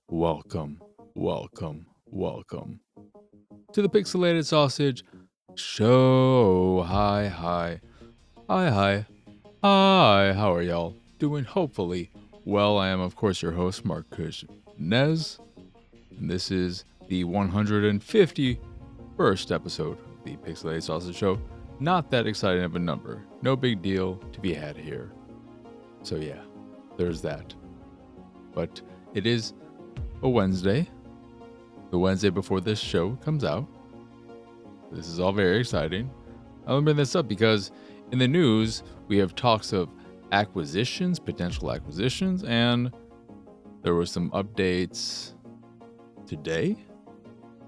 Welcome, welcome to the Pixelated Sausage Show. Hi, how are y'all doing? Hopefully well. I am, of course, your host, Marcus Nez, and this is the 151st episode of the Pixelated Sausage Show. Not that exciting of a number. No big deal to be had here. So yeah, there's that. But it is a Wednesday, the Wednesday before this show comes out. This is all very exciting. I'll bring this up because in the news, we have talks of acquisitions, potential acquisitions, and there were some updates today,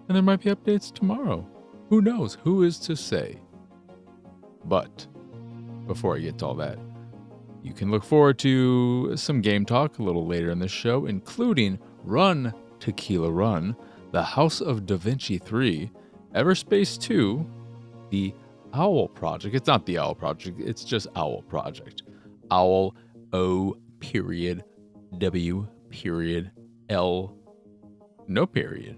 and there might be updates tomorrow. Who knows? Who is to say? But before I get to all that, you can look forward to some game talk a little later in the show, including Tekila Run, the House of Da Vinci 3, Everspace 2, the O.W.L Projekt. It's not the O.W.L Projekt, it's just O.W.L Projekt. O.W.L, O.W.L, no period.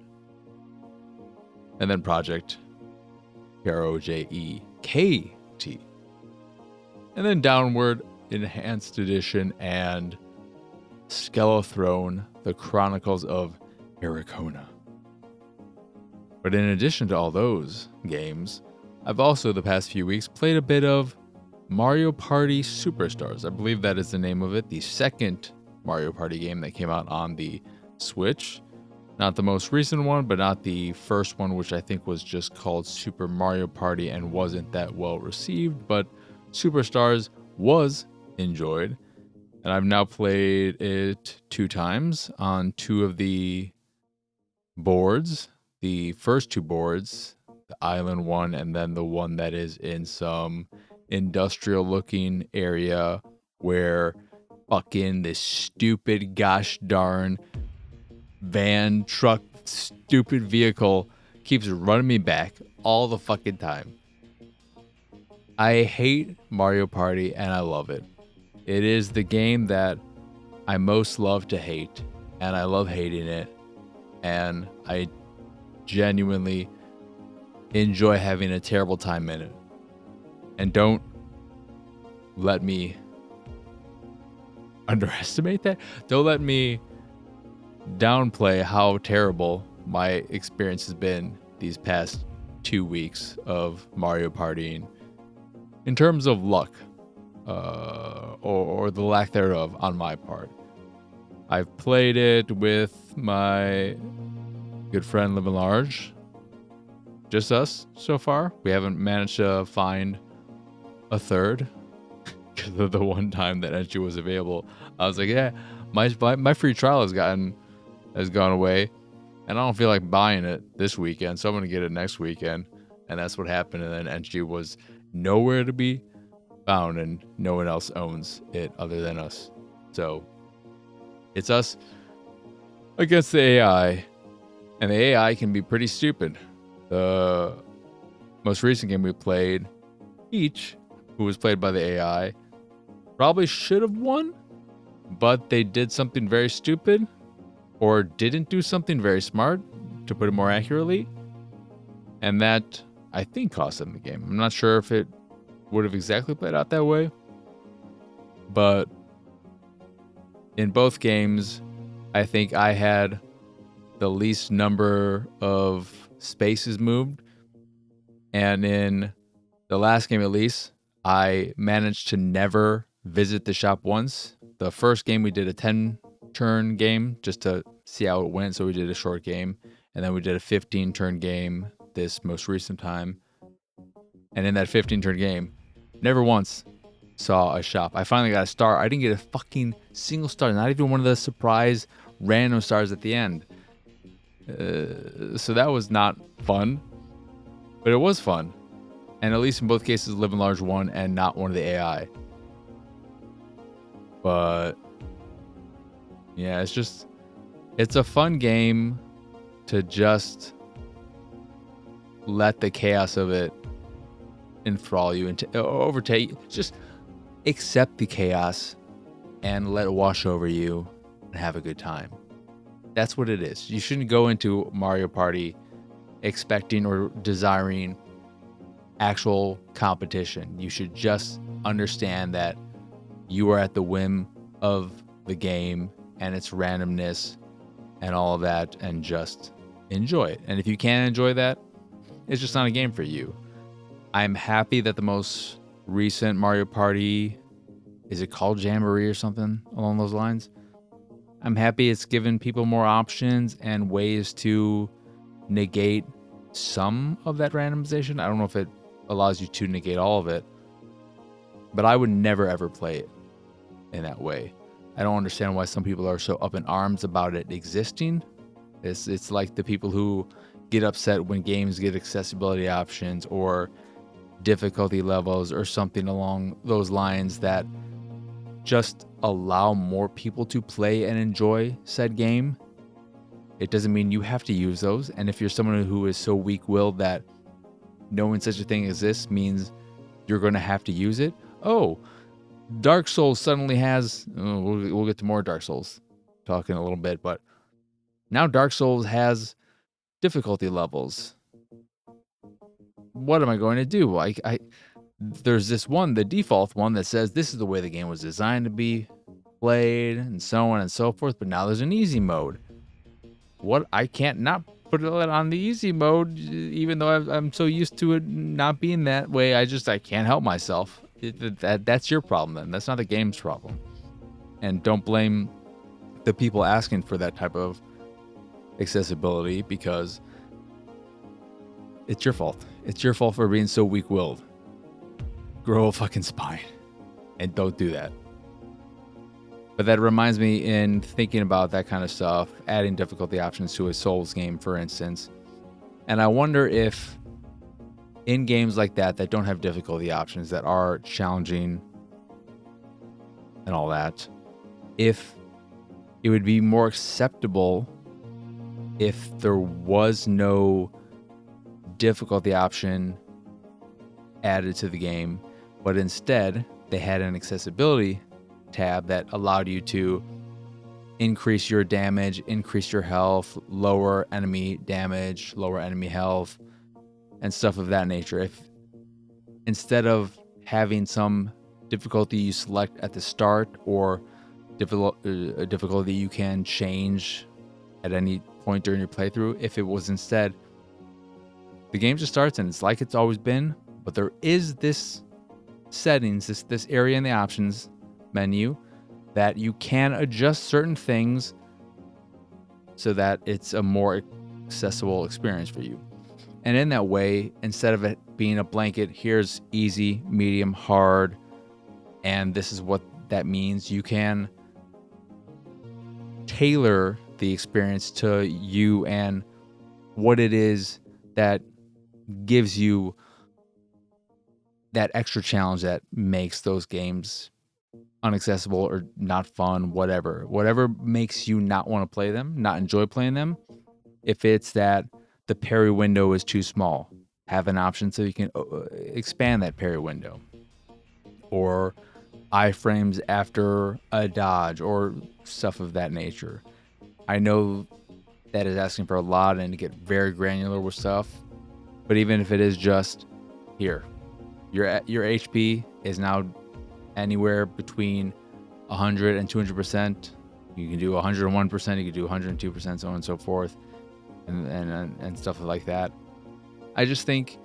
And then Project, Projekt. And then Downward Enhanced Edition and Skelethrone, the Chronicles of Ericona. But in addition to all those games, I've also the past few weeks played a bit of Mario Party Superstars. I believe that is the name of it, the second Mario Party game that came out on the Switch. Not the most recent one, but not the first one, which I think was just called Super Mario Party and wasn't that well received, but Superstars was enjoyed. And I've now played it 2 times on 2 of the boards. The first 2 boards, the island one, and then the one that is in some industrial looking area where fucking this stupid gosh darn van, truck, stupid vehicle keeps running me back all the fucking time. I hate Mario Party and I love it. It is the game that I most love to hate, and I love hating it, and I genuinely enjoy having a terrible time in it. And don't let me underestimate that. Don't let me downplay how terrible my experience has been these past 2 weeks of Mario Partying in terms of luck. Or the lack thereof on my part. I've played it with my good friend Living Large. Just us so far. We haven't managed to find a third. Because of the one time that entry was available, I was like, yeah, my free trial has gone away, and I don't feel like buying it this weekend, so I'm gonna get it next weekend. And that's what happened. And then entry was nowhere to be found, and no one else owns it other than us. So it's us against the AI, and the AI can be pretty stupid. The most recent game we played, Peach, who was played by the AI, probably should have won, but they did something very stupid, or didn't do something very smart, to put it more accurately, and that I think cost them the game. I'm not sure if it would have exactly played out that way, but in both games, I think I had the least number of spaces moved, and in the last game at least, I managed to never visit the shop once. The first game we did a 10-turn game just to see how it went, so we did a short game, and then we did a 15-turn game this most recent time, and in that 15-turn game, never once saw a shop. I finally got a star. I didn't get a fucking single star, not even one of the surprise random stars at the end. So that was not fun, but it was fun. And at least in both cases, Living Large won and not one of the AI. But yeah, it's a fun game to just let the chaos of it enthrall you and overtake. Just accept the chaos and let it wash over you and have a good time. That's what it is. You shouldn't go into Mario Party expecting or desiring actual competition. You should just understand that you are at the whim of the game and its randomness and all of that, and just enjoy it. And if you can't enjoy that, it's just not a game for you. I'm happy that the most recent Mario Party, is it called Jamboree or something along those lines? I'm happy it's given people more options and ways to negate some of that randomization. I don't know if it allows you to negate all of it, but I would never ever play it in that way. I don't understand why some people are so up in arms about it existing. It's like the people who get upset when games get accessibility options or difficulty levels or something along those lines that just allow more people to play and enjoy said game. It doesn't mean you have to use those. And if you're someone who is so weak-willed that knowing such a thing exists means you're going to have to use it. Oh, Dark Souls suddenly has... we'll get to more Dark Souls talking a little bit, but now Dark Souls has difficulty levels. What am I going to do? There's this one, the default one, that says this is the way the game was designed to be played and so on and so forth, but now there's an easy mode. What? I can't not put it on the easy mode, even though I'm so used to it not being that way. I can't help myself. That's your problem then. That's not the game's problem. And don't blame the people asking for that type of accessibility, because it's your fault. It's your fault for being so weak-willed. Grow a fucking spine and don't do that. But that reminds me, in thinking about that kind of stuff, adding difficulty options to a Souls game, for instance. And I wonder if in games like that don't have difficulty options, that are challenging and all that, if it would be more acceptable if there was no difficulty option added to the game, but instead they had an accessibility tab that allowed you to increase your damage, increase your health, lower enemy damage, lower enemy health, and stuff of that nature. If instead of having some difficulty you select at the start, or difficulty you can change at any point during your playthrough, if it was instead the game just starts and it's like it's always been, but there is this settings, this area in the options menu that you can adjust certain things so that it's a more accessible experience for you. And in that way, instead of it being a blanket, here's easy, medium, hard, and this is what that means, you can tailor the experience to you and what it is that gives you that extra challenge that makes those games unaccessible or not fun, whatever makes you not want to play them, not enjoy playing them. If it's that the parry window is too small, have an option so you can expand that parry window, or iframes after a dodge, or stuff of that nature. I know that is asking for a lot and to get very granular with stuff, but even if it is just here, your HP is now anywhere between 100 and 200%. You can do 101%, you can do 102%, so on and so forth, and stuff like that. I just think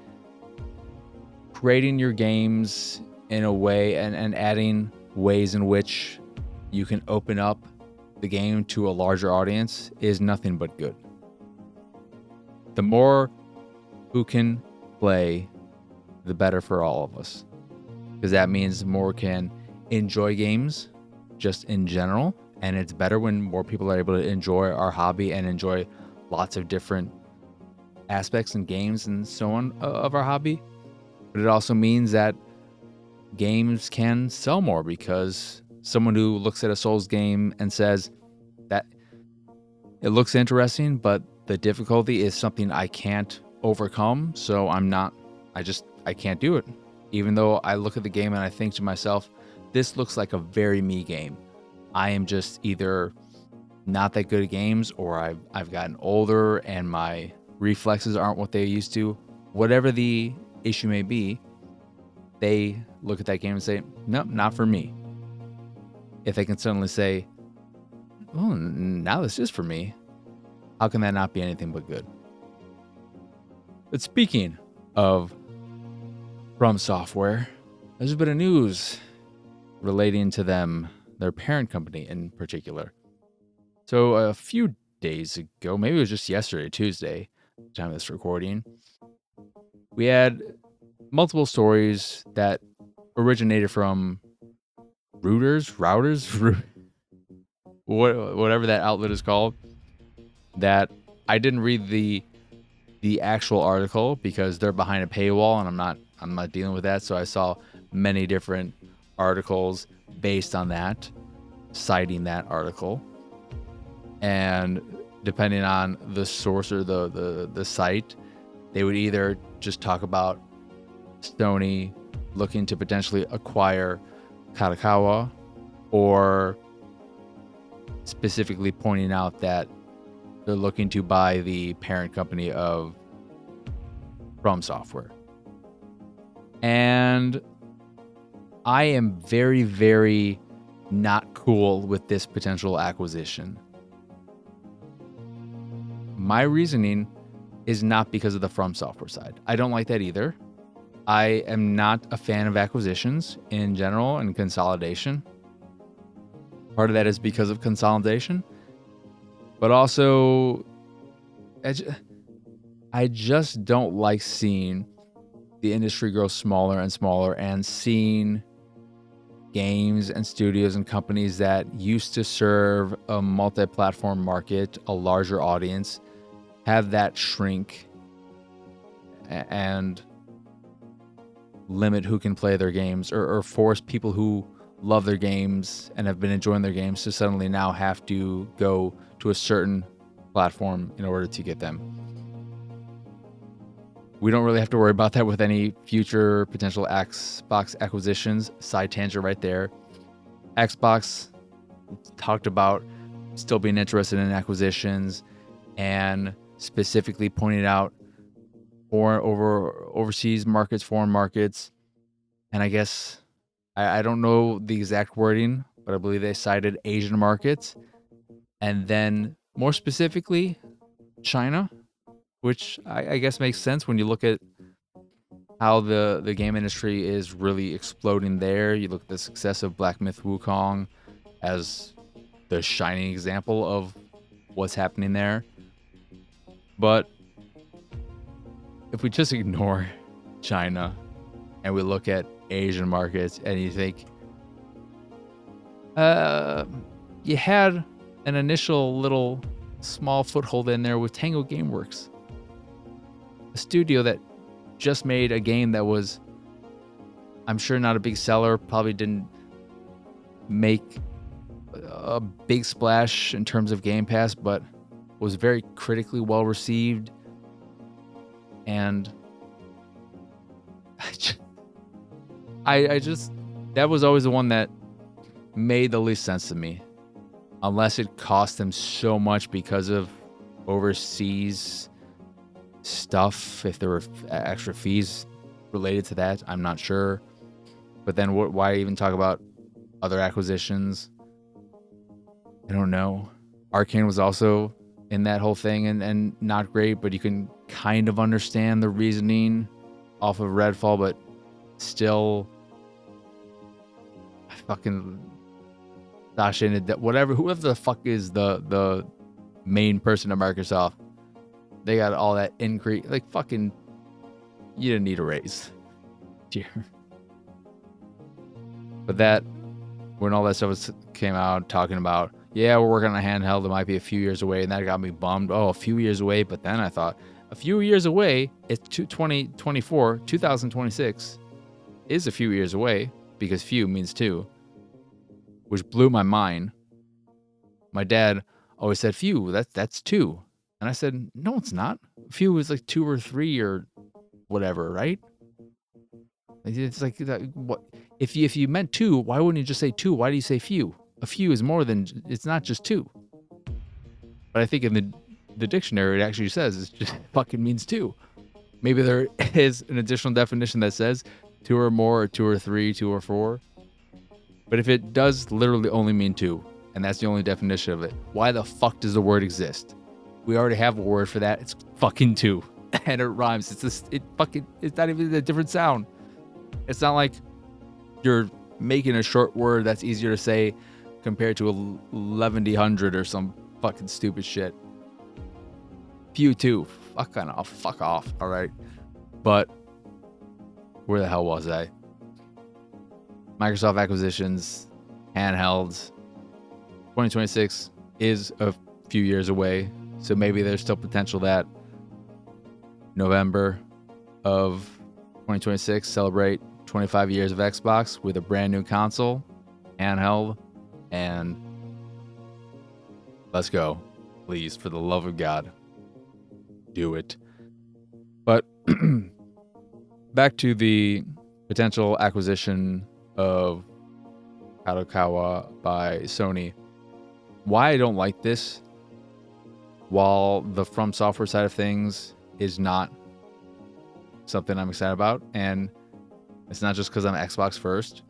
creating your games in a way and adding ways in which you can open up the game to a larger audience is nothing but good. The more who can play, the better for all of us, because that means more can enjoy games just in general, and it's better when more people are able to enjoy our hobby and enjoy lots of different aspects and games and so on of our hobby. But it also means that games can sell more, because someone who looks at a Souls game and says that it looks interesting, but the difficulty is something I can't overcome, so I can't do it. Even though I look at the game and I think to myself, this looks like a very me game. I am just either not that good at games, or I've gotten older and my reflexes aren't what they used to. Whatever the issue may be, they look at that game and say, nope, not for me. If they can suddenly say, oh, now this is for me, how can that not be anything but good? But speaking of FromSoftware, there's a bit of news relating to them, their parent company in particular. So a few days ago, maybe it was just yesterday, Tuesday, time of this recording, we had multiple stories that originated from routers, whatever that outlet is called, that I didn't read the actual article because they're behind a paywall and I'm not dealing with that. So I saw many different articles based on that, citing that article. And depending on the source or the site, they would either just talk about Sony looking to potentially acquire Kadokawa, or specifically pointing out that they're looking to buy the parent company of FromSoftware. And I am very, very not cool with this potential acquisition. My reasoning is not because of the FromSoftware side. I don't like that either. I am not a fan of acquisitions in general and consolidation. Part of that is because of consolidation, but also I just don't like seeing the industry grow smaller and smaller, and seeing games and studios and companies that used to serve a multi-platform market, a larger audience, have that shrink and limit who can play their games, or force people who love their games and have been enjoying their games to suddenly now have to go to a certain platform in order to get them. We don't really have to worry about that with any future potential Xbox acquisitions. Side tangent right there. Xbox talked about still being interested in acquisitions, and specifically pointed out overseas markets, foreign markets. And I guess, I don't know the exact wording, but I believe they cited Asian markets. And then more specifically, China, which I guess makes sense when you look at how the game industry is really exploding there. You look at the success of Black Myth Wukong as the shining example of what's happening there. But if we just ignore China and we look at Asian markets, and you think, you had an initial little small foothold in there with Tango Gameworks, a studio that just made a game that was, I'm sure, not a big seller, probably didn't make a big splash in terms of Game Pass, but was very critically well received. And I just that was always the one that made the least sense to me, unless it cost them so much because of overseas stuff. If there were extra fees related to that, I'm not sure. But then why even talk about other acquisitions? I don't know. Arcane was also in that whole thing, and not great, but you can kind of understand the reasoning off of Redfall, but still, fucking Sasha and whoever the fuck is the main person at Microsoft, they got all that increase. Like, fucking, you didn't need a raise. Dear. But that, when all that stuff came out, talking about, yeah, we're working on a handheld, it might be a few years away, and that got me bummed. Oh, a few years away. But then I thought, a few years away, it's 2024, 2026 is a few years away, because few means two, which blew my mind. My dad always said, few, that's two. And I said, no, it's not. Few is like 2 or 3 or whatever, right? It's like, what if you meant two, why wouldn't you just say two? Why do you say few? A few is more than, it's not just two. But I think in the dictionary, it actually says it just fucking means two. Maybe there is an additional definition that says two or more, or two or three, two or four. But if it does literally only mean two, and that's the only definition of it, why the fuck does the word exist? We already have a word for that. It's fucking two. And it rhymes. It's not even a different sound. It's not like you're making a short word that's easier to say compared to 1100 or some fucking stupid shit. Few two. Fuck off. All right. But where the hell was I? Microsoft acquisitions, handhelds. 2026 is a few years away. So maybe there's still potential that November of 2026 celebrate 25 years of Xbox with a brand new console, handheld, and let's go. Please, for the love of God, do it. But back to the potential acquisition of Kadokawa by Sony. Why I don't like this, while the FromSoftware side of things is not something I'm excited about, and it's not just because I'm Xbox first.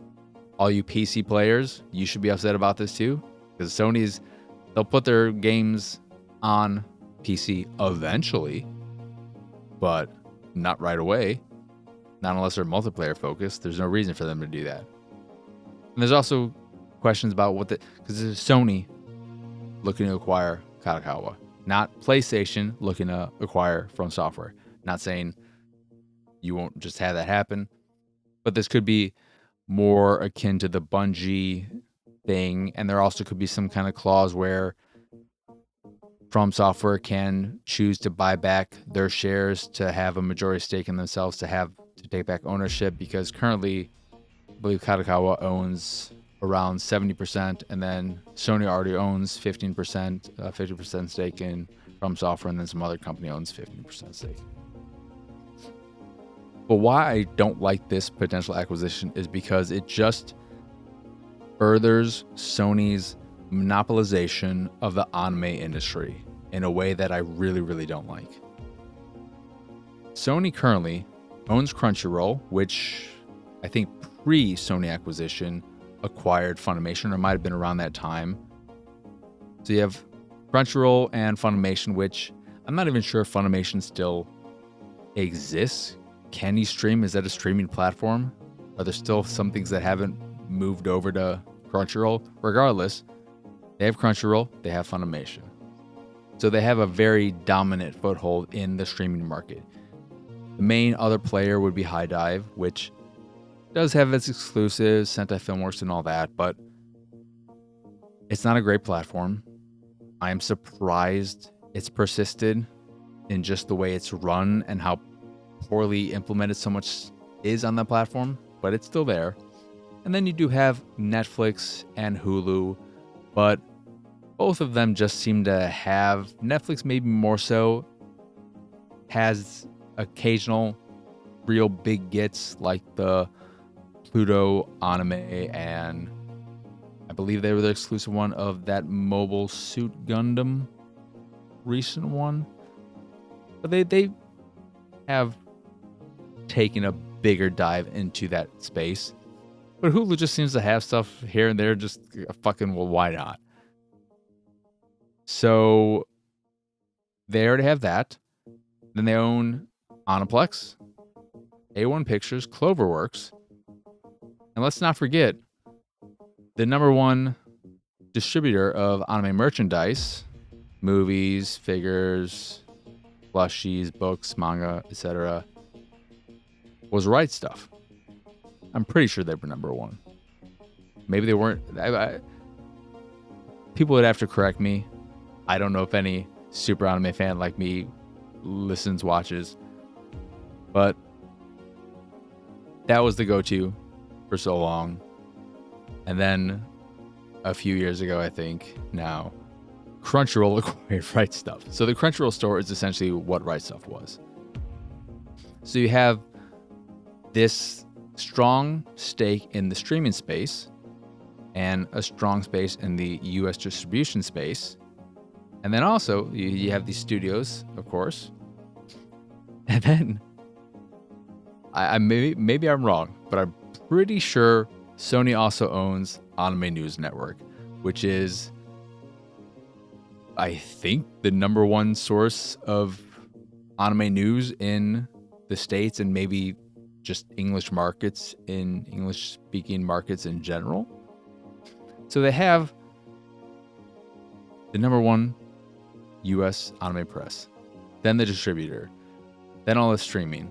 All you PC players, you should be upset about this too, because they'll put their games on PC eventually, but not right away. Not unless they're multiplayer focused. There's no reason for them to do that. And there's also questions about because it's Sony looking to acquire Kadokawa, not PlayStation looking to acquire FromSoftware. Not saying you won't just have that happen, but this could be more akin to the Bungie thing, and there also could be some kind of clause where FromSoftware can choose to buy back their shares to have a majority stake in themselves, to take back ownership, because currently I believe Kadokawa owns around 70%, and then Sony already owns 50% stake in FromSoftware, and then some other company owns 15% stake. But why I don't like this potential acquisition is because it just furthers Sony's monopolization of the anime industry in a way that I really, really don't like. Sony currently owns Crunchyroll, which I think pre-Sony acquisition acquired Funimation, or might have been around that time. So you have Crunchyroll and Funimation, which I'm not even sure if Funimation still exists. Can you stream? Is that a streaming platform? Are there still some things that haven't moved over to Crunchyroll? Regardless, they have Crunchyroll, they have Funimation. So they have a very dominant foothold in the streaming market. The main other player would be High Dive, which does have its exclusives, Sentai Filmworks and all that, but it's not a great platform. I am surprised it's persisted in just the way it's run and how poorly implemented so much is on that platform, but it's still there. And then you do have Netflix and Hulu, but both of them just seem to have, Netflix maybe more so, has occasional real big gets like the Pluto anime, and I believe they were the exclusive one of that Mobile Suit Gundam recent one. But they have taken a bigger dive into that space. But Hulu just seems to have stuff here and there, just fucking, well, why not? So they already have that. Then they own Aniplex, A1 Pictures, Cloverworks, and let's not forget the number one distributor of anime merchandise, movies, figures, plushies, books, manga, etc., was Right Stuff. I'm pretty sure they were number one. Maybe they weren't. People would have to correct me. I don't know if any super anime fan like me listens, watches, but that was the go-to for so long. And then a few years ago, I think now, Crunchyroll acquired Right Stuff. So the Crunchyroll store is essentially what Right Stuff was. So you have this strong stake in the streaming space and a strong space in the US distribution space. And then also you have these studios, of course. And then I maybe I'm wrong, but I'm pretty sure Sony also owns Anime News Network, which is, I think, the number one source of anime news in the States and maybe just English markets, in English speaking markets in general. So they have the number one US anime press, then the distributor, then all the streaming,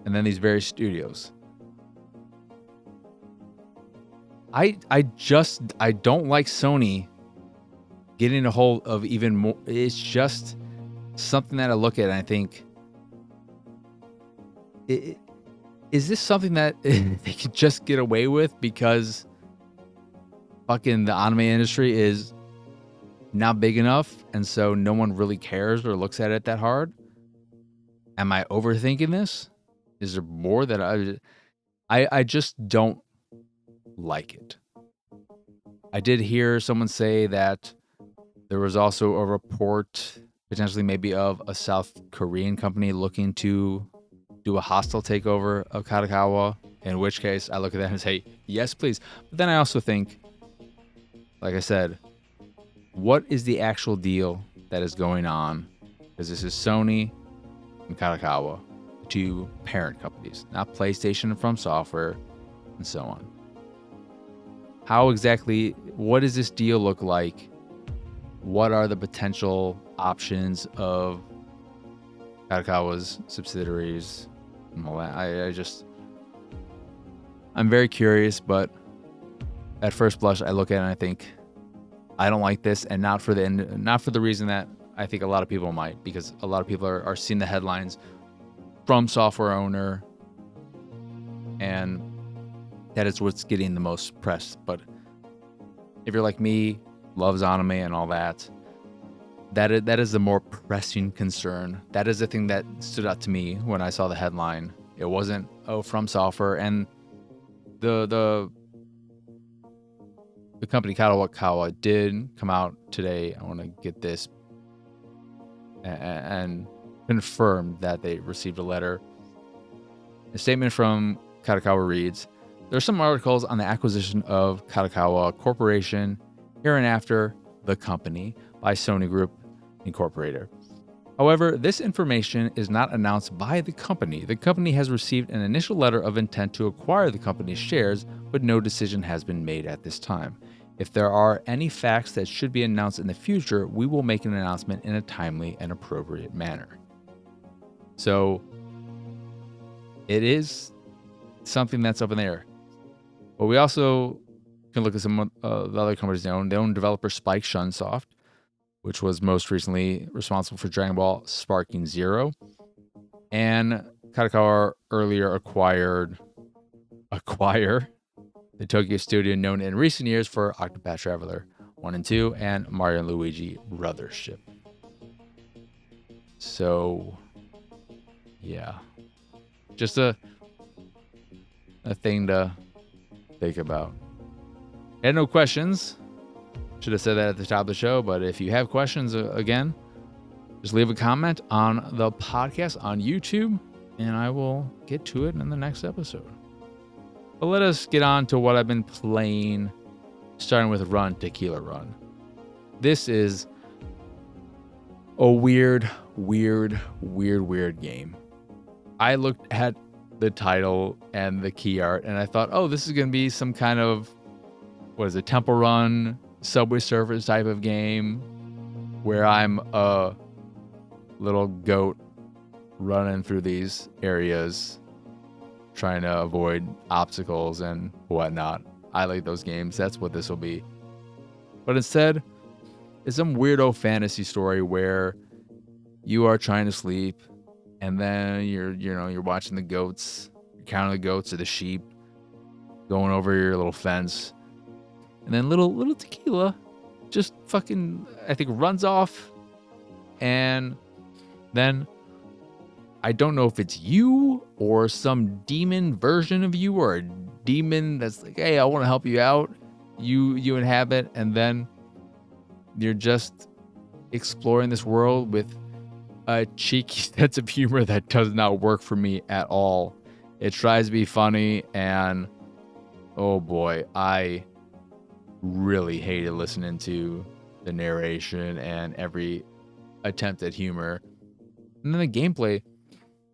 and then these various studios. I don't like Sony getting a hold of even more. It's just something that I look at and I think, is this something that they could just get away with because fucking the anime industry is not big enough and so no one really cares or looks at it that hard? Am I overthinking this? Is there more that I just don't like it? I did hear someone say that there was also a report potentially maybe of a South Korean company looking to do a hostile takeover of Kadokawa, in which case I look at that and say, yes, please. But then I also think, like I said, what is the actual deal that is going on? Because this is Sony and Kadokawa, two parent companies, not PlayStation and FromSoftware, and so on. How exactly, what does this deal look like? What are the potential options of Kadokawa's subsidiaries and all that? I'm very curious, but at first blush, I look at it and I think, I don't like this, and not for the reason that I think a lot of people might, because a lot of people are seeing the headlines from software owner, and that is what's getting the most press. But if you're like me, loves anime and all that, that is the more pressing concern. That is the thing that stood out to me when I saw the headline. It wasn't, FromSoftware, and the company Kadokawa did come out today. I want to get this and confirm that they received a letter. A statement from Kadokawa reads, there are some articles on the acquisition of Kadokawa Corporation, hereinafter the company, by Sony Group Incorporated. However, this information is not announced by the company. The company has received an initial letter of intent to acquire the company's shares, but no decision has been made at this time. If there are any facts that should be announced in the future, we will make an announcement in a timely and appropriate manner. So it is something that's up in the air. But we also can look at some of the other companies they own. They own developer Spike Chunsoft, which was most recently responsible for Dragon Ball Sparking Zero. And Kadokawa earlier acquire the Tokyo studio known in recent years for Octopath Traveler 1 and 2 and Mario and Luigi Brothership. So, yeah. Just a thing to think about. I had no questions. Should have said that at the top of the show, but if you have questions, again, just leave a comment on the podcast on YouTube, and I will get to it in the next episode. But let us get on to what I've been playing, starting with Tekila Run. This is a weird game. I looked at the title and the key art, and I thought, oh, this is going to be some kind of, Temple Run, Subway Surfers type of game, where I'm a little goat running through these areas, trying to avoid obstacles and whatnot. I like those games. That's what this will be. But instead, it's some weirdo fantasy story where you are trying to sleep, and then you're watching the goats, you're counting the goats or the sheep, going over your little fence, and then little Tekila just fucking, I think, runs off, and then I don't know if it's you or some demon version of you, or a demon that's like, hey, I want to help you out. You inhabit, and then You're just exploring this world with a cheeky sense of humor that does not work for me at all. It tries to be funny, and oh boy, I really hated listening to the narration and every attempt at humor. And then the gameplay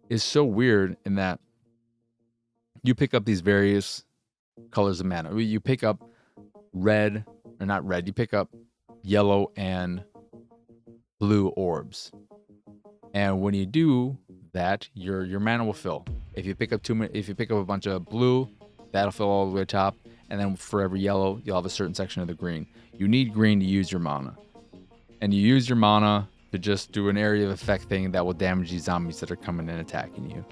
is so weird in that you pick up these various colors of mana. You pick up red, or not red, you pick up yellow and blue orbs. And when you do that, your mana will fill. If you pick up a bunch of blue, that'll fill all the way to the top. And then for every yellow, you'll have a certain section of the green. You need green to use your mana. And you use your mana to just do an area of effect thing that will damage these zombies that are coming and attacking you.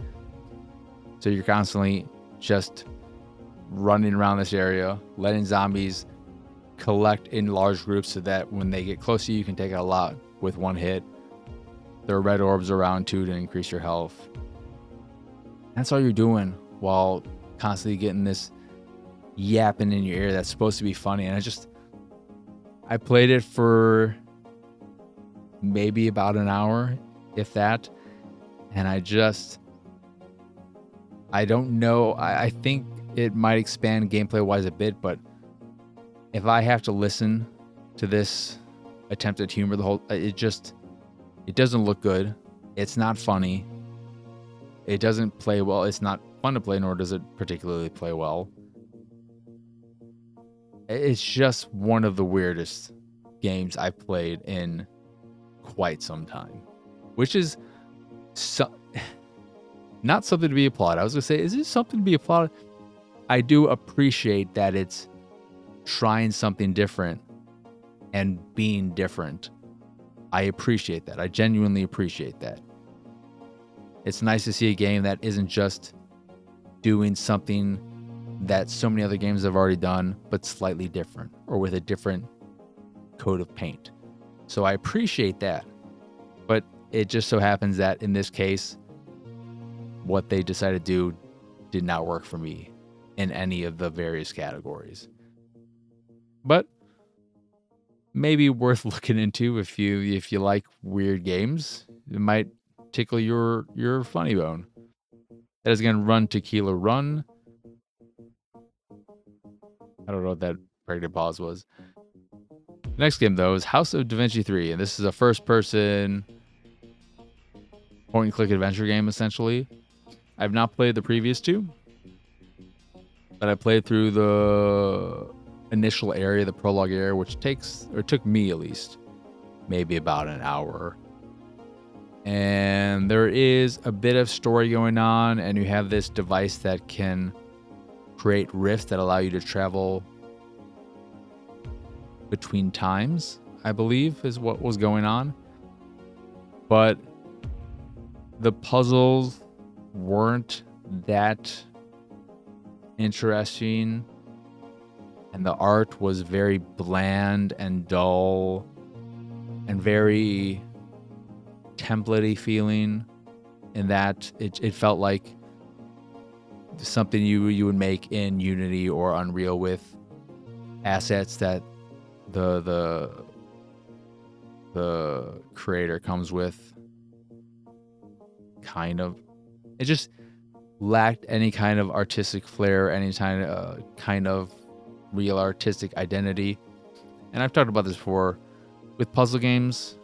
So you're constantly just running around this area, letting zombies collect in large groups so that when they get close to you, you can take out a lot with one hit. There are red orbs around too to increase your health. That's all you're doing while constantly getting this yapping in your ear that's supposed to be funny. And I played it for maybe about an hour, if that. And I don't know. I think it might expand gameplay wise a bit, but if I have to listen to this attempt at humor it doesn't look good. It's not funny. It doesn't play well. It's not fun to play, nor does it particularly play well. It's just one of the weirdest games I've played in quite some time, which is not something to be applauded. I was going to say, is this something to be applauded? I do appreciate that it's trying something different and being different. I appreciate that. I genuinely appreciate that. It's nice to see a game that isn't just doing something that so many other games have already done, but slightly different or with a different coat of paint. So I appreciate that. But it just so happens that in this case, what they decided to do did not work for me in any of the various categories. But maybe worth looking into if you like weird games. It might tickle your funny bone. That is going to run Tekila Run. I don't know what that pregnant pause was. Next game, though, is House of Da Vinci 3. And this is a first-person point-and-click adventure game, essentially. I've not played the previous two, but I played through the initial area, the prologue area, which took me at least, maybe about an hour. And there is a bit of story going on, and you have this device that can create rifts that allow you to travel between times, I believe, is what was going on. But the puzzles weren't that interesting, and the art was very bland and dull and very template-y feeling, in that it felt like something you would make in Unity or Unreal with assets that the creator comes with. Kind of. It just lacked any kind of artistic flair, any kind of real artistic identity. And I've talked about this before with puzzle games,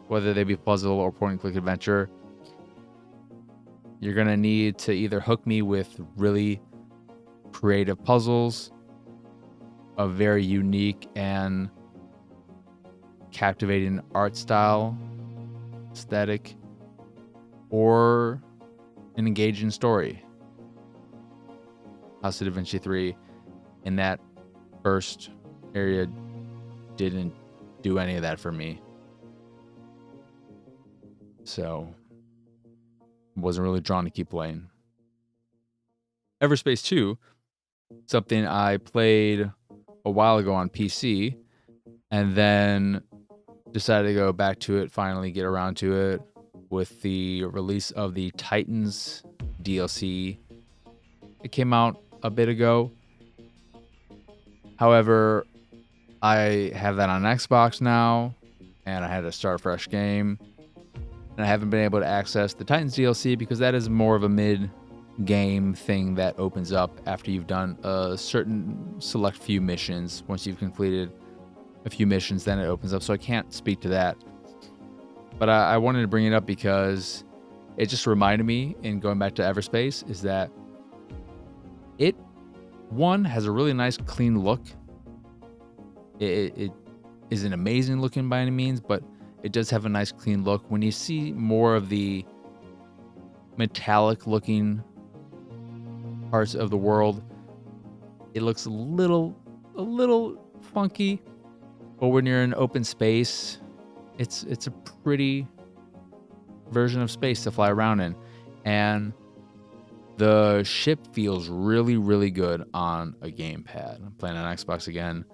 whether they be puzzle or point-and-click adventure. You're going to need to either hook me with really creative puzzles, a very unique and captivating art style, aesthetic, or an engaging story. House of Da Vinci 3 in that first area didn't do any of that for me. So wasn't really drawn to keep playing. Everspace 2, something I played a while ago on PC, and then decided to go back to it, finally get around to it with the release of the Titans DLC. It came out a bit ago. However, I have that on Xbox now, and I had to start a fresh game. And I haven't been able to access the Titans DLC because that is more of a mid-game thing that opens up after you've done a certain select few missions. Once you've completed a few missions, then it opens up. So I can't speak to that. But I wanted to bring it up because it just reminded me, in going back to Everspace, is that it, one, has a really nice, clean look. It isn't amazing looking by any means, but it does have a nice, clean look. When you see more of the metallic looking parts of the world, it looks a little funky. But when you're in open space, it's a pretty version of space to fly around in. And the ship feels really, really good on a gamepad. I'm playing on Xbox again.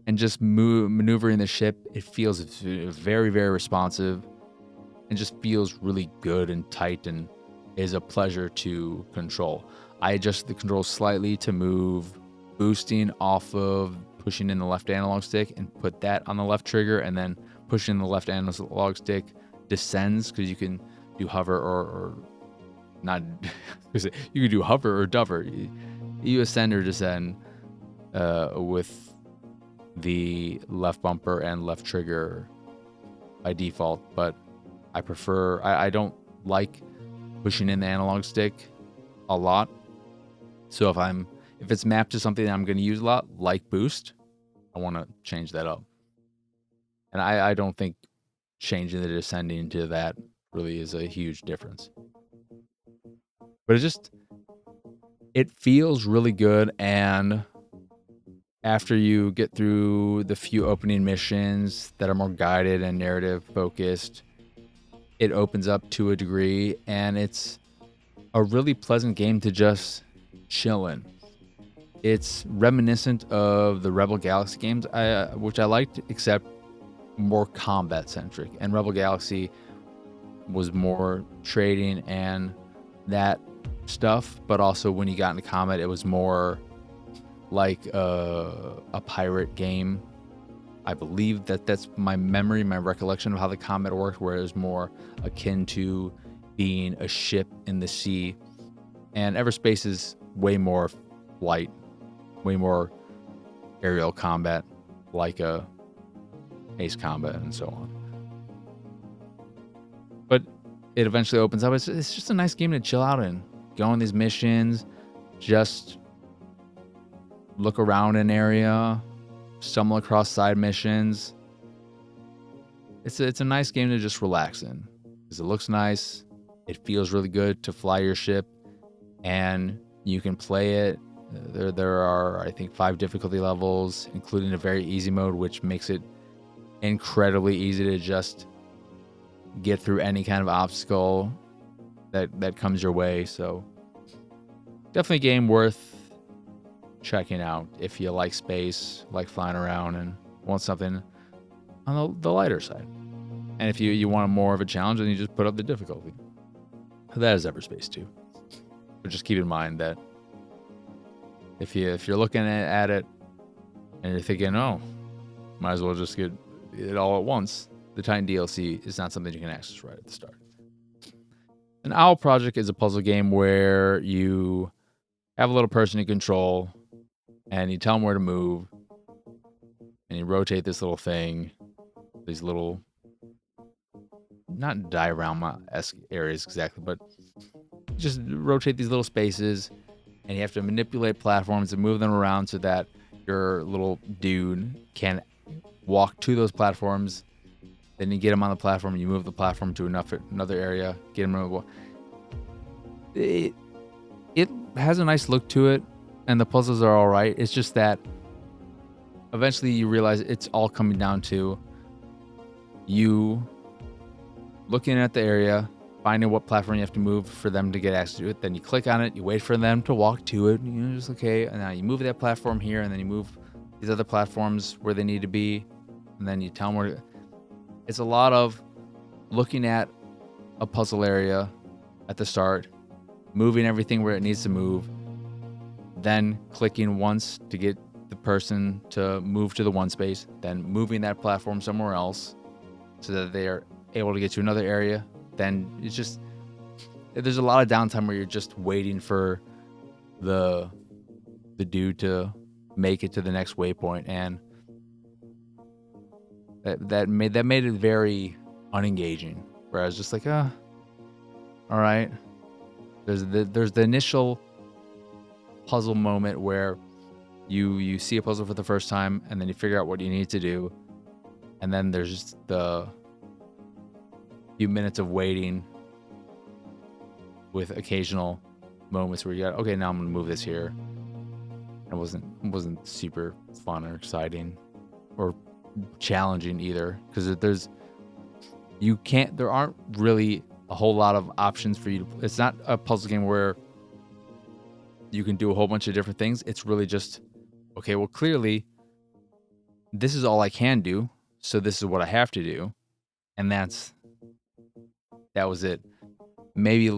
And just maneuvering the ship, it feels very, very responsive and just feels really good and tight and is a pleasure to control. I adjusted the controls slightly to move boosting off of pushing in the left analog stick and put that on the left trigger, and then pushing the left analog stick descends, because you can do hover or not. You can do hover or dover. You ascend or descend with the left bumper and left trigger by default, but I prefer, I don't like pushing in the analog stick a lot. So if it's mapped to something that I'm going to use a lot, like boost, I want to change that up. And I don't think changing the descending to that really is a huge difference. But it feels really good. And after you get through the few opening missions that are more guided and narrative focused, it opens up to a degree, and it's a really pleasant game to just chill in. It's reminiscent of the Rebel Galaxy games, which I liked, except more combat centric. And Rebel Galaxy was more trading and that stuff, but also when you got into combat, it was more like a pirate game. I believe that's my memory, my recollection of how the combat worked, where it was more akin to being a ship in the sea. And Everspace is way more flight, way more aerial combat, like a Ace Combat and so on. But it eventually opens up. It's just a nice game to chill out in. Go on these missions, just look around an area, stumble across side missions. It's a nice game to just relax in, because it looks nice. It feels really good to fly your ship, and you can play it. There are, I think, 5 difficulty levels, including a very easy mode, which makes it incredibly easy to just get through any kind of obstacle that comes your way. So definitely a game worth checking out if you like space, like flying around, and want something on the lighter side. And if you want more of a challenge, then you just put up the difficulty. That is Everspace too. But just keep in mind that if you're looking at it and you're thinking, oh, might as well just get it all at once, the Titan DLC is not something you can access right at the start. An O.W.L Projekt is a puzzle game where you have a little person you control, and you tell them where to move, and you rotate this little thing, these little, not diorama-esque areas exactly, but just rotate these little spaces, and you have to manipulate platforms and move them around so that your little dude can walk to those platforms. Then you get him on the platform, you move the platform to another area, get him on the. It has a nice look to it, and the puzzles are all right. It's just that eventually you realize it's all coming down to you looking at the area, finding what platform you have to move for them to get access to it. Then you click on it, you wait for them to walk to it, and you're just okay. And now you move that platform here, and then you move these other platforms where they need to be, and then you tell them where. It's a lot of looking at a puzzle area at the start, moving everything where it needs to move, then clicking once to get the person to move to the one space, then moving that platform somewhere else so that they are able to get to another area. Then it's just, there's a lot of downtime where you're just waiting for the dude to make it to the next waypoint, and that made it very unengaging. Where I was just like, all right. There's the initial puzzle moment where you see a puzzle for the first time, and then you figure out what you need to do, and then there's just the few minutes of waiting with occasional moments where you got, okay, now I'm gonna move this here. It wasn't super fun or exciting or challenging either, because there aren't really a whole lot of options for you to, it's not a puzzle game where you can do a whole bunch of different things. It's really just, okay, well, clearly this is all I can do, so this is what I have to do, and that was it. Maybe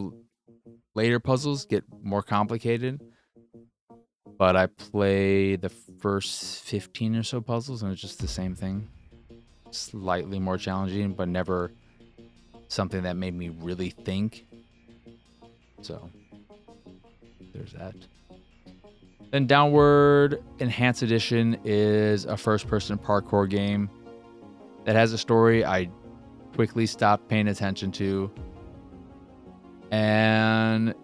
later puzzles get more complicated, but I played the first 15 or so puzzles, and it's just the same thing. Slightly more challenging, but never something that made me really think. So there's that. Then Downward Enhanced Edition is a first-person parkour game that has a story I quickly stopped paying attention to, and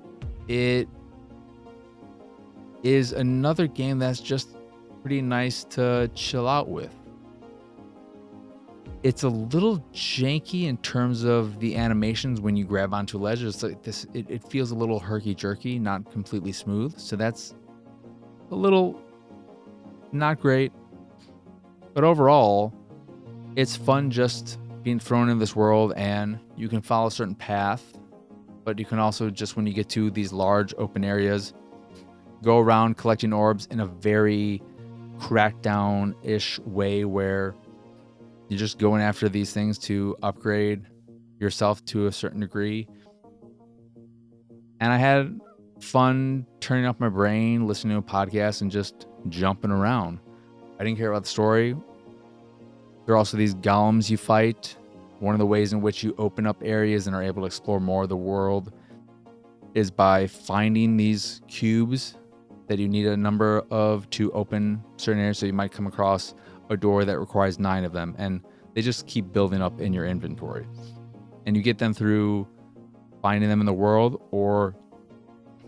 it is another game that's just pretty nice to chill out with. It's a little janky in terms of the animations when you grab onto a ledge. It's like this, it feels a little herky-jerky, not completely smooth. So that's a little not great. But overall, it's fun just being thrown in this world, and you can follow a certain path. But you can also, just when you get to these large open areas, go around collecting orbs in a very crackdown-ish way where you're just going after these things to upgrade yourself to a certain degree. And I had fun turning off my brain, listening to a podcast, and just jumping around. I didn't care about the story. There are also these golems you fight. One of the ways in which you open up areas and are able to explore more of the world is by finding these cubes that you need a number of to open certain areas. So you might come across a door that requires 9 of them, and they just keep building up in your inventory. And you get them through finding them in the world, or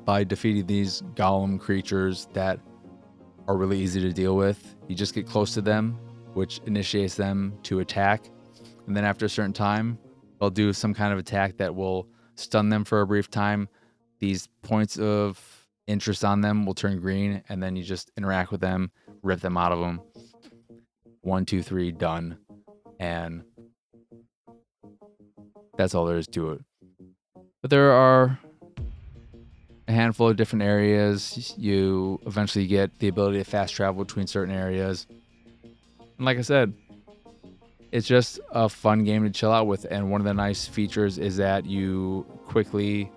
by defeating these golem creatures that are really easy to deal with. You just get close to them, which initiates them to attack. And then after a certain time, they'll do some kind of attack that will stun them for a brief time. These points of interest on them will turn green, and then you just interact with them, rip them out of them. 1, 2, 3, done. And that's all there is to it. But there are a handful of different areas. You eventually get the ability to fast travel between certain areas. And like I said, it's just a fun game to chill out with. And one of the nice features is that you quickly,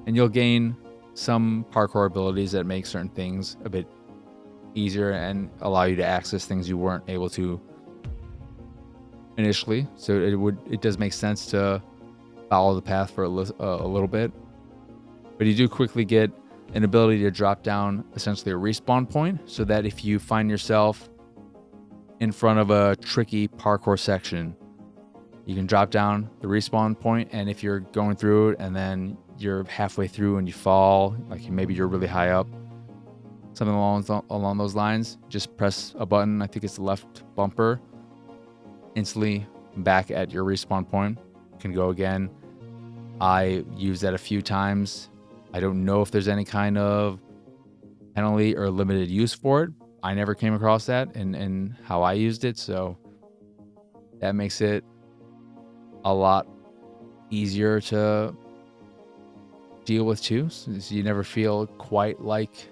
and you'll gain some parkour abilities that make certain things a bit easier and allow you to access things you weren't able to initially. So it does make sense to follow the path for a little bit. But you do quickly get an ability to drop down essentially a respawn point, so that if you find yourself in front of a tricky parkour section, you can drop down the respawn point, and if you're going through it and then you're halfway through and you fall, like maybe you're really high up, something along those lines, just press a button, I think it's the left bumper, instantly back at your respawn point. You can go again. I used that a few times. I don't know if there's any kind of penalty or limited use for it. I never came across that in how I used it, so that makes it a lot easier to deal with too. So you never feel quite like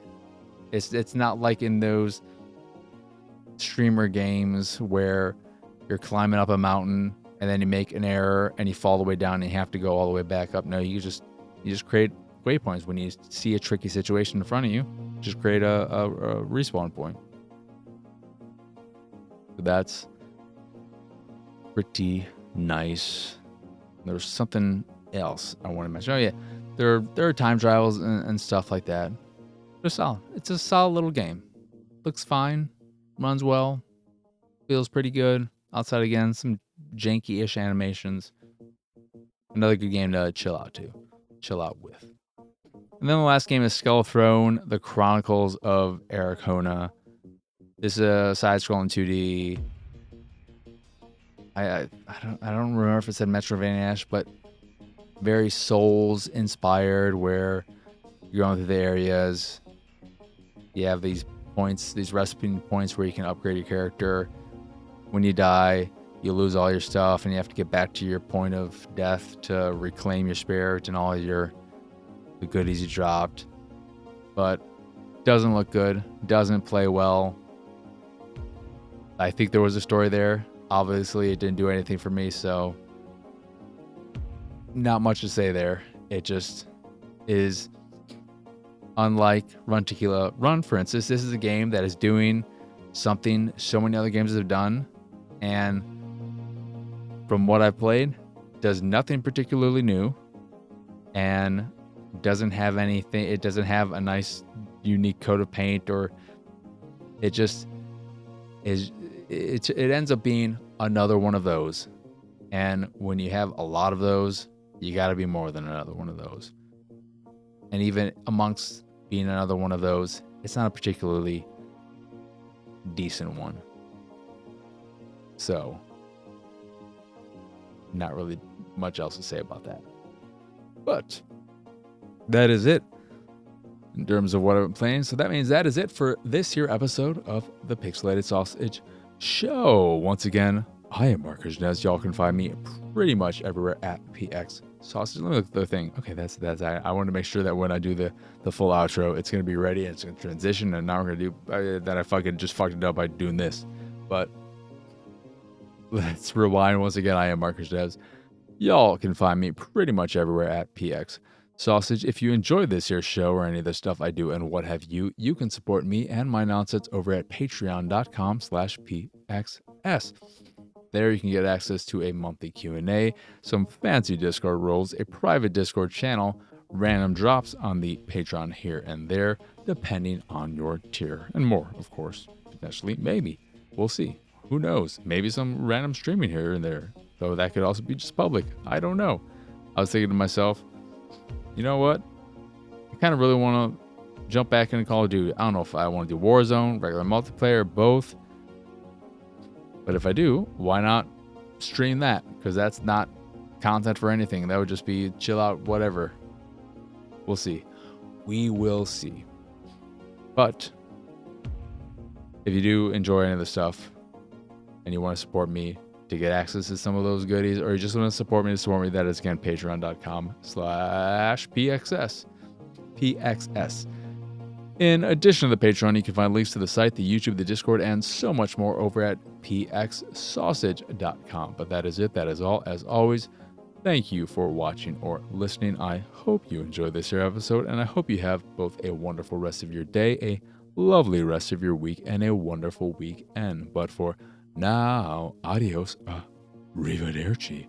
it's not like in those streamer games where you're climbing up a mountain and then you make an error and you fall all the way down and you have to go all the way back up. No, you just create waypoints. When you see a tricky situation in front of you, just create a respawn point. That's pretty nice. There's something else I want to mention. Oh yeah, there are time trials and stuff like that. They're solid. It's a solid little game. Looks fine, runs well, feels pretty good. Outside again, some janky-ish animations. Another good game to chill out with. And then the last game is Skelethrone, the Chronicles of Ericona. This is a side-scrolling 2D. I don't remember if it said Metroidvania, but very Souls inspired, where you're going through the areas. You have these points, these recipe points where you can upgrade your character. When you die, you lose all your stuff, and you have to get back to your point of death to reclaim your spirit and all the goodies you dropped. But doesn't look good, doesn't play well. I think there was a story there. Obviously, it didn't do anything for me, so not much to say there. It just is unlike Tekila Run, for instance. This is a game that is doing something so many other games have done, and from what I've played, does nothing particularly new, and doesn't have anything. It doesn't have a nice, unique coat of paint, or it just is. It ends up being another one of those, and when you have a lot of those, you got to be more than another one of those. And even amongst being another one of those, it's not a particularly decent one. So, not really much else to say about that. But that is it in terms of what I've been playing. So that means that is it for this here episode of the Pixelated Sausage Show. Once again, I am Marcus Nez. Y'all can find me pretty much everywhere at PX Sausage. Let me look at the thing. Okay, that's I wanted to make sure that when I do the full outro, it's gonna be ready and it's gonna transition. And now we're gonna do that. I fucking just fucked it up by doing this. But let's rewind once again. I am Marcus Nez. Y'all can find me pretty much everywhere at PX Sausage. If you enjoy this here show or any of the stuff I do and what have you, you can support me and my nonsense over at patreon.com/PXS. There you can get access to a monthly Q&A, some fancy Discord roles, a private Discord channel, random drops on the Patreon here and there, depending on your tier, and more, of course. Potentially, maybe. We'll see. Who knows? Maybe some random streaming here and there, though that could also be just public. I don't know. I was thinking to myself, you know what? I kind of really want to jump back into Call of Duty. I don't know if I want to do Warzone, regular multiplayer, both. But if I do, why not stream that? Because that's not content for anything. That would just be chill out, whatever. We'll see. We will see. But if you do enjoy any of the stuff and you want to support me to get access to some of those goodies, or you just want to support me, that is again patreon.com/PXS. PXS. In addition to the Patreon, you can find links to the site, the YouTube, the Discord, and so much more over at pxsausage.com. But that is it. That is all. As always, thank you for watching or listening. I hope you enjoyed this here episode, and I hope you have both a wonderful rest of your day, a lovely rest of your week, and a wonderful weekend. But for now, adios, arrivederci.